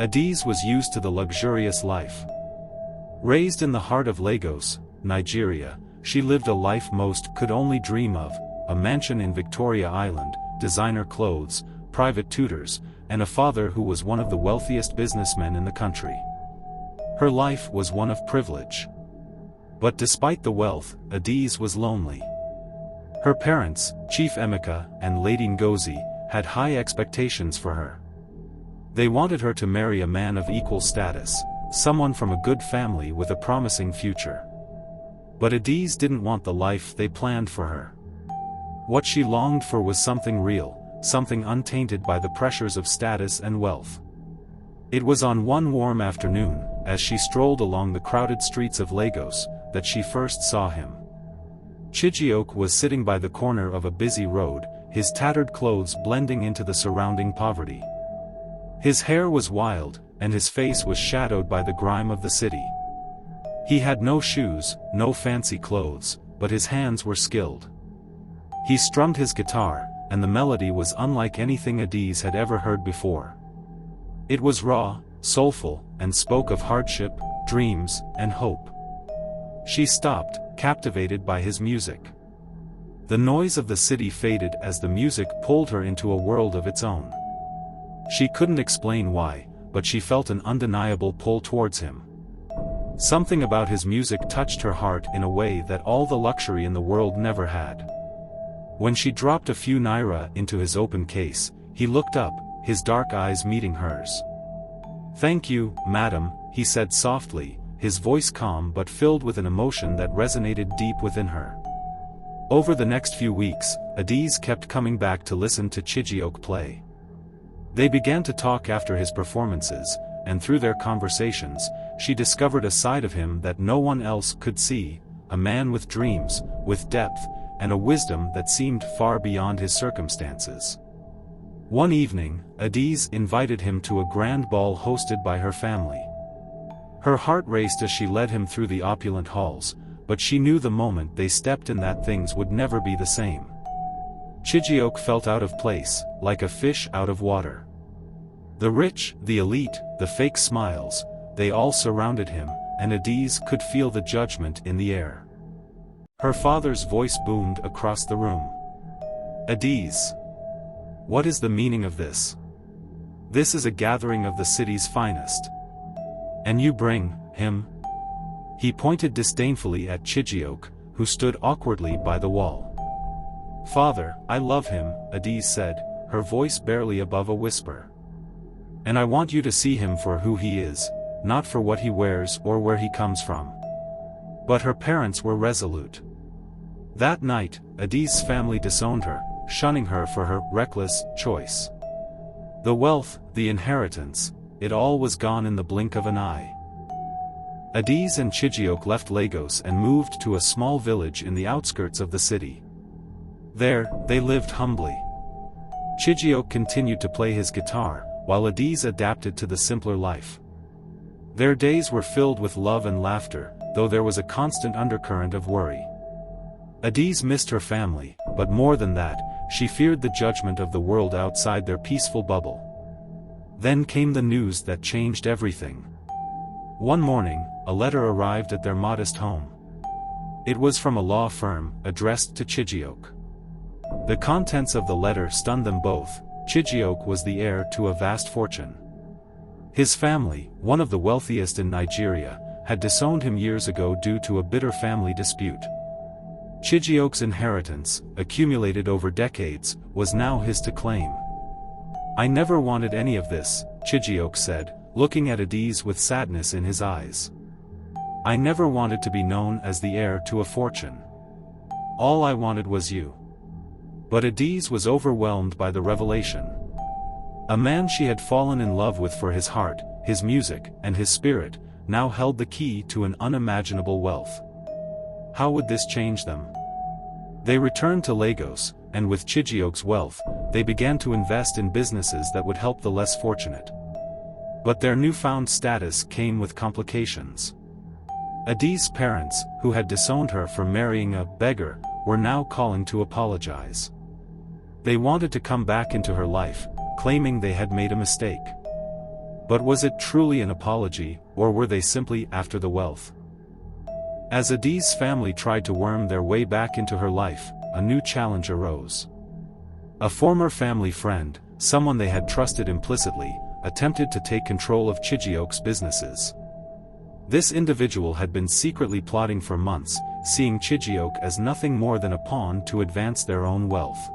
Adaeze was used to the luxurious life. Raised in the heart of Lagos, Nigeria, she lived a life most could only dream of: a mansion in Victoria Island, designer clothes, private tutors, and a father who was one of the wealthiest businessmen in the country. Her life was one of privilege. But despite the wealth, Adaeze was lonely. Her parents, Chief Emeka and Lady Ngozi, had high expectations for her. They wanted her to marry a man of equal status, someone from a good family with a promising future. But Adaeze didn't want the life they planned for her. What she longed for was something real, something untainted by the pressures of status and wealth. It was on one warm afternoon, as she strolled along the crowded streets of Lagos, that she first saw him. Chijioke was sitting by the corner of a busy road, his tattered clothes blending into the surrounding poverty. His hair was wild, and his face was shadowed by the grime of the city. He had no shoes, no fancy clothes, but his hands were skilled. He strummed his guitar, and the melody was unlike anything Adaeze had ever heard before. It was raw, soulful, and spoke of hardship, dreams, and hope. She stopped, captivated by his music. The noise of the city faded as the music pulled her into a world of its own. She couldn't explain why, but she felt an undeniable pull towards him. Something about his music touched her heart in a way that all the luxury in the world never had. When she dropped a few naira into his open case, he looked up, his dark eyes meeting hers. "Thank you, madam," he said softly, his voice calm but filled with an emotion that resonated deep within her. Over the next few weeks, Adaeze kept coming back to listen to Chijioke play. They began to talk after his performances, and through their conversations, she discovered a side of him that no one else could see, a man with dreams, with depth, and a wisdom that seemed far beyond his circumstances. One evening, Adaeze invited him to a grand ball hosted by her family. Her heart raced as she led him through the opulent halls, but she knew the moment they stepped in that things would never be the same. Chijioke felt out of place, like a fish out of water. The rich, the elite, the fake smiles, they all surrounded him, and Adaeze could feel the judgment in the air. Her father's voice boomed across the room. "Adaeze, what is the meaning of this? This is a gathering of the city's finest. And you bring him?" He pointed disdainfully at Chijioke, who stood awkwardly by the wall. "Father, I love him," Adaeze said, her voice barely above a whisper. "And I want you to see him for who he is, not for what he wears or where he comes from." But her parents were resolute. That night, Adaeze's family disowned her, shunning her for her reckless choice. The wealth, the inheritance, it all was gone in the blink of an eye. Adaeze and Chijioke left Lagos and moved to a small village in the outskirts of the city. There, they lived humbly. Chijioke continued to play his guitar, while Adaeze adapted to the simpler life. Their days were filled with love and laughter, though there was a constant undercurrent of worry. Adaeze missed her family, but more than that, she feared the judgment of the world outside their peaceful bubble. Then came the news that changed everything. One morning, a letter arrived at their modest home. It was from a law firm, addressed to Chijioke. The contents of the letter stunned them both. Chijioke was the heir to a vast fortune. His family, one of the wealthiest in Nigeria, had disowned him years ago due to a bitter family dispute. Chijioke's inheritance, accumulated over decades, was now his to claim. "I never wanted any of this," Chijioke said, looking at Adaeze with sadness in his eyes. "I never wanted to be known as the heir to a fortune. All I wanted was you." But Adaeze was overwhelmed by the revelation. A man she had fallen in love with for his heart, his music, and his spirit, now held the key to an unimaginable wealth. How would this change them? They returned to Lagos, and with Chijioke's wealth, they began to invest in businesses that would help the less fortunate. But their newfound status came with complications. Adaeze's parents, who had disowned her for marrying a beggar, were now calling to apologize. They wanted to come back into her life, claiming they had made a mistake. But was it truly an apology, or were they simply after the wealth? As Adaeze's family tried to worm their way back into her life, a new challenge arose. A former family friend, someone they had trusted implicitly, attempted to take control of Chijioke's businesses. This individual had been secretly plotting for months, seeing Chijioke as nothing more than a pawn to advance their own wealth.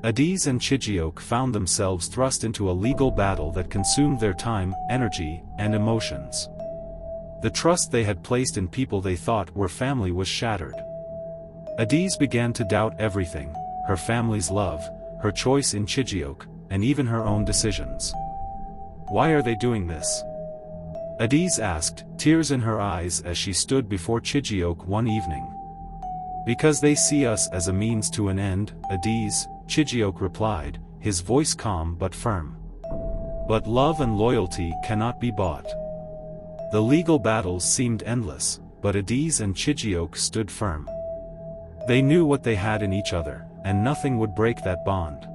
Adaeze and Chijioke found themselves thrust into a legal battle that consumed their time, energy, and emotions. The trust they had placed in people they thought were family was shattered. Adaeze began to doubt everything: her family's love, her choice in Chijioke, and even her own decisions. "Why are they doing this?" Adaeze asked, tears in her eyes as she stood before Chijioke one evening. "Because they see us as a means to an end, Adaeze," Chijioke replied, his voice calm but firm. "But love and loyalty cannot be bought." The legal battles seemed endless, but Adaeze and Chijioke stood firm. They knew what they had in each other, and nothing would break that bond.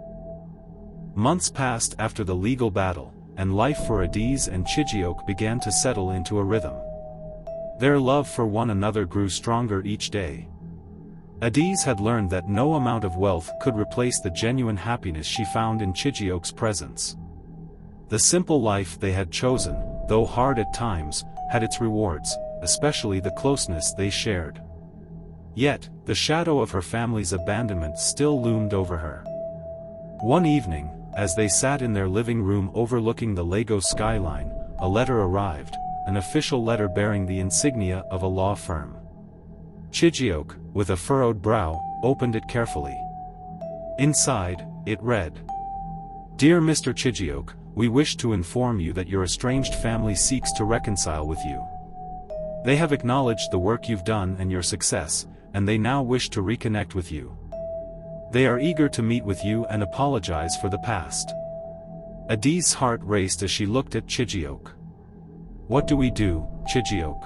Months passed after the legal battle, and life for Adaeze and Chijioke began to settle into a rhythm. Their love for one another grew stronger each day. Adaeze had learned that no amount of wealth could replace the genuine happiness she found in Chijioke's presence. The simple life they had chosen, though hard at times, had its rewards, especially the closeness they shared. Yet, the shadow of her family's abandonment still loomed over her. One evening, as they sat in their living room overlooking the Lagos skyline, a letter arrived, an official letter bearing the insignia of a law firm. Chijioke, with a furrowed brow, opened it carefully. Inside, it read: "Dear Mr. Chijioke, we wish to inform you that your estranged family seeks to reconcile with you. They have acknowledged the work you've done and your success, and they now wish to reconnect with you. They are eager to meet with you and apologize for the past." Adaeze's heart raced as she looked at Chijioke. "What do we do, Chijioke?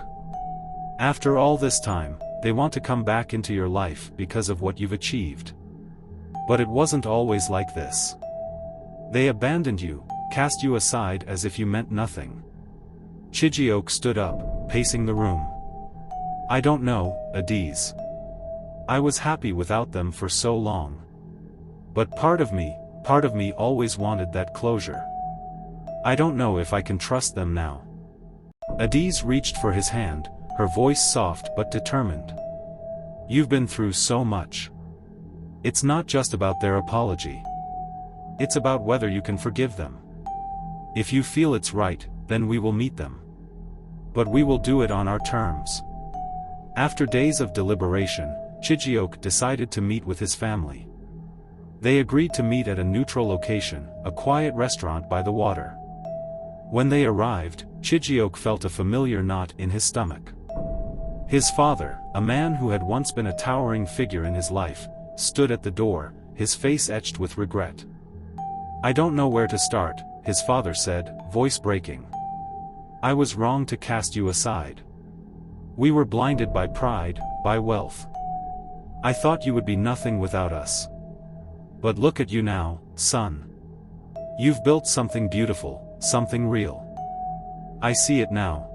After all this time, they want to come back into your life because of what you've achieved. But it wasn't always like this. They abandoned you, cast you aside as if you meant nothing." Chijioke stood up, pacing the room. "I don't know, Adaeze. I was happy without them for so long. But part of me always wanted that closure. I don't know if I can trust them now." Adaeze reached for his hand, her voice soft but determined. "You've been through so much. It's not just about their apology. It's about whether you can forgive them. If you feel it's right, then we will meet them. But we will do it on our terms." After days of deliberation, Chijioke decided to meet with his family. They agreed to meet at a neutral location, a quiet restaurant by the water. When they arrived, Chijioke felt a familiar knot in his stomach. His father, a man who had once been a towering figure in his life, stood at the door, his face etched with regret. "I don't know where to start," his father said, voice breaking. "I was wrong to cast you aside. We were blinded by pride, by wealth. I thought you would be nothing without us. But look at you now, son. You've built something beautiful, something real. I see it now."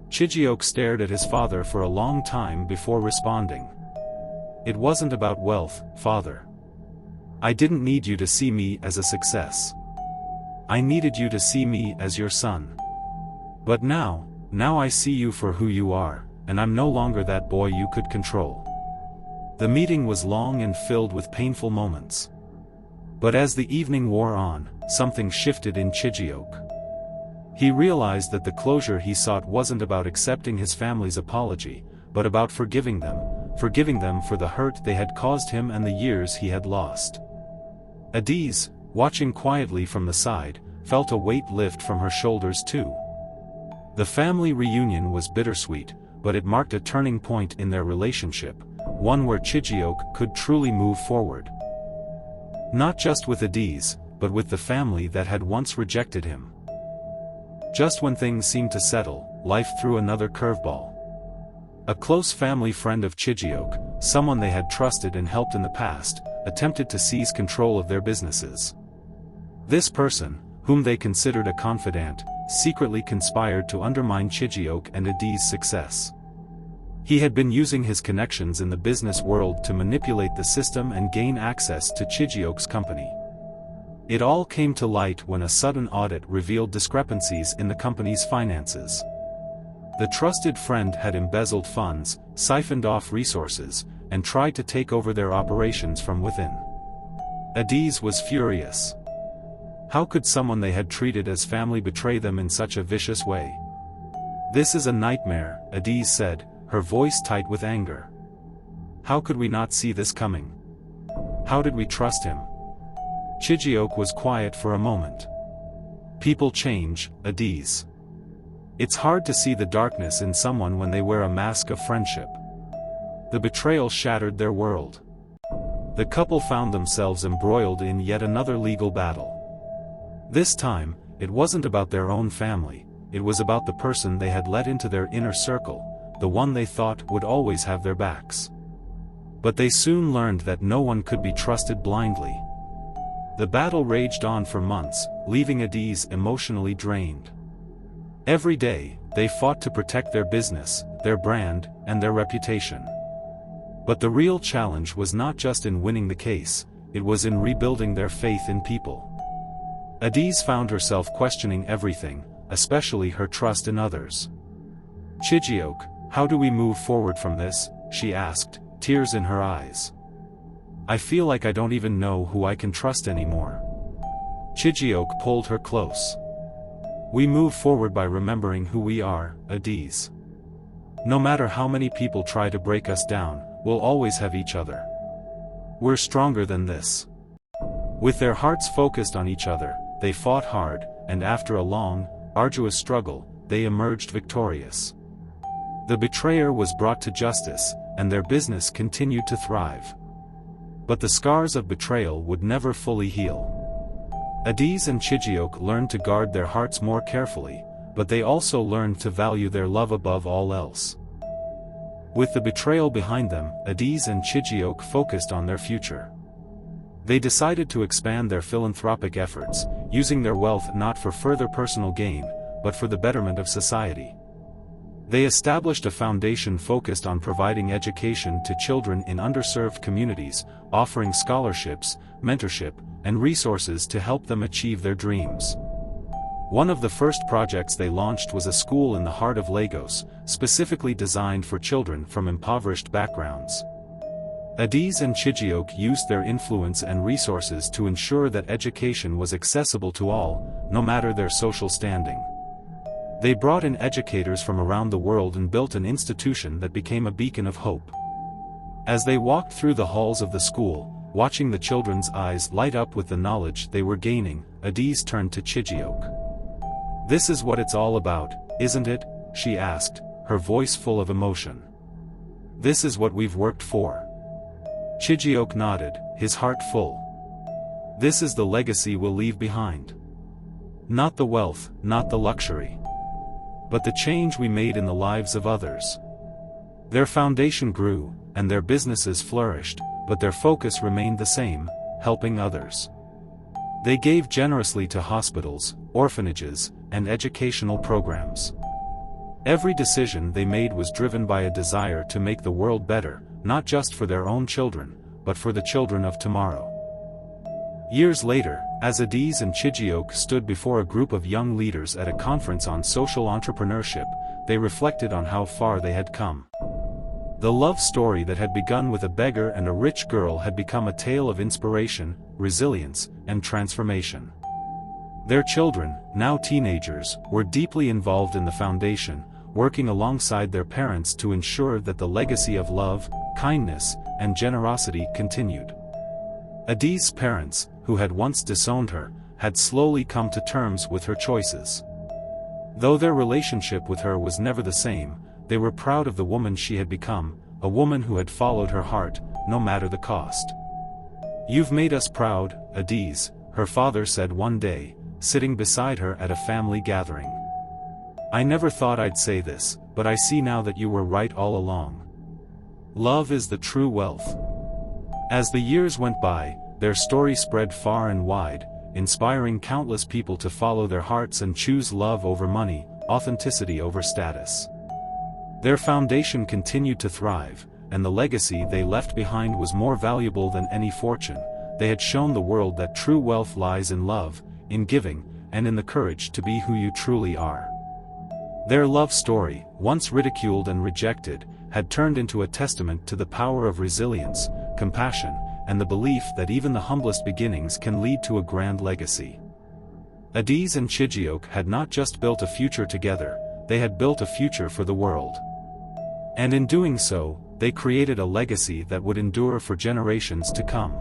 Chijioke stared at his father for a long time before responding. "It wasn't about wealth, father. I didn't need you to see me as a success. I needed you to see me as your son. But now I see you for who you are, and I'm no longer that boy you could control." The meeting was long and filled with painful moments. But as the evening wore on, something shifted in Chijioke. He realized that the closure he sought wasn't about accepting his family's apology, but about forgiving them for the hurt they had caused him and the years he had lost. Adaeze, watching quietly from the side, felt a weight lift from her shoulders too. The family reunion was bittersweet, but it marked a turning point in their relationship, one where Chijioke could truly move forward. Not just with Adaeze, but with the family that had once rejected him. Just when things seemed to settle, life threw another curveball. A close family friend of Chijioke, someone they had trusted and helped in the past, attempted to seize control of their businesses. This person, whom they considered a confidant, secretly conspired to undermine Chijioke and Adaeze's success. He had been using his connections in the business world to manipulate the system and gain access to Chijioke's company. It all came to light when a sudden audit revealed discrepancies in the company's finances. The trusted friend had embezzled funds, siphoned off resources, and tried to take over their operations from within. Adaeze was furious. How could someone they had treated as family betray them in such a vicious way? "This is a nightmare," Adaeze said, her voice tight with anger. "How could we not see this coming? How did we trust him?" Chijioke was quiet for a moment. "People change, Adaeze. It's hard to see the darkness in someone when they wear a mask of friendship." The betrayal shattered their world. The couple found themselves embroiled in yet another legal battle. This time, it wasn't about their own family, it was about the person they had let into their inner circle, the one they thought would always have their backs. But they soon learned that no one could be trusted blindly. The battle raged on for months, leaving Adaeze emotionally drained. Every day, they fought to protect their business, their brand, and their reputation. But the real challenge was not just in winning the case, it was in rebuilding their faith in people. Adaeze found herself questioning everything, especially her trust in others. "Chijioke, how do we move forward from this?" she asked, tears in her eyes. "I feel like I don't even know who I can trust anymore." Chijioke pulled her close. "We move forward by remembering who we are, Adaeze. No matter how many people try to break us down, we'll always have each other. We're stronger than this." With their hearts focused on each other, they fought hard, and after a long, arduous struggle, they emerged victorious. The betrayer was brought to justice, and their business continued to thrive. But the scars of betrayal would never fully heal. Adaeze and Chijioke learned to guard their hearts more carefully, but they also learned to value their love above all else. With the betrayal behind them, Adaeze and Chijioke focused on their future. They decided to expand their philanthropic efforts, using their wealth not for further personal gain, but for the betterment of society. They established a foundation focused on providing education to children in underserved communities, offering scholarships, mentorship, and resources to help them achieve their dreams. One of the first projects they launched was a school in the heart of Lagos, specifically designed for children from impoverished backgrounds. Adaeze and Chijioke used their influence and resources to ensure that education was accessible to all, no matter their social standing. They brought in educators from around the world and built an institution that became a beacon of hope. As they walked through the halls of the school, watching the children's eyes light up with the knowledge they were gaining, Adaeze turned to Chijioke. "This is what it's all about, isn't it?" she asked, her voice full of emotion. "This is what we've worked for." Chijioke nodded, his heart full. "This is the legacy we'll leave behind. Not the wealth, not the luxury, but the change we made in the lives of others." Their foundation grew, and their businesses flourished, but their focus remained the same: helping others. They gave generously to hospitals, orphanages, and educational programs. Every decision they made was driven by a desire to make the world better, not just for their own children, but for the children of tomorrow. Years later, as Adaeze and Chijioke stood before a group of young leaders at a conference on social entrepreneurship, they reflected on how far they had come. The love story that had begun with a beggar and a rich girl had become a tale of inspiration, resilience, and transformation. Their children, now teenagers, were deeply involved in the foundation, working alongside their parents to ensure that the legacy of love, kindness, and generosity continued. Adaeze's parents, who had once disowned her, had slowly come to terms with her choices. Though their relationship with her was never the same, they were proud of the woman she had become, a woman who had followed her heart, no matter the cost. "You've made us proud, Adaeze," her father said one day, sitting beside her at a family gathering. "I never thought I'd say this, but I see now that you were right all along. Love is the true wealth." As the years went by, their story spread far and wide, inspiring countless people to follow their hearts and choose love over money, authenticity over status. Their foundation continued to thrive, and the legacy they left behind was more valuable than any fortune. They had shown the world that true wealth lies in love, in giving, and in the courage to be who you truly are. Their love story, once ridiculed and rejected, had turned into a testament to the power of resilience, compassion, and the belief that even the humblest beginnings can lead to a grand legacy. Adaeze and Chijioke had not just built a future together, they had built a future for the world. And in doing so, they created a legacy that would endure for generations to come.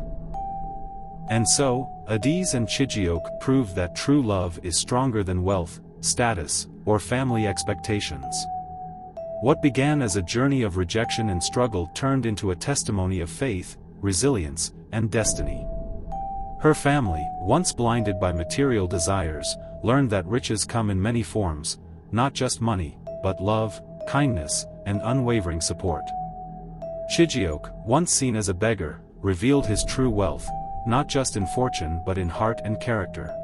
And so, Adaeze and Chijioke proved that true love is stronger than wealth, status, or family expectations. What began as a journey of rejection and struggle turned into a testimony of faith, resilience, and destiny. Her family, once blinded by material desires, learned that riches come in many forms, not just money, but love, kindness, and unwavering support. Chijioke, once seen as a beggar, revealed his true wealth, not just in fortune but in heart and character.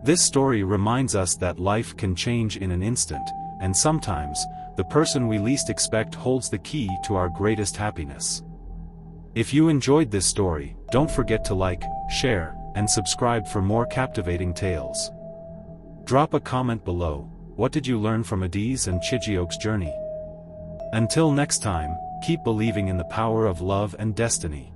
This story reminds us that life can change in an instant, and sometimes, the person we least expect holds the key to our greatest happiness. If you enjoyed this story, don't forget to like, share, and subscribe for more captivating tales. Drop a comment below. What did you learn from Adaeze and Chijioke's journey? Until next time, keep believing in the power of love and destiny.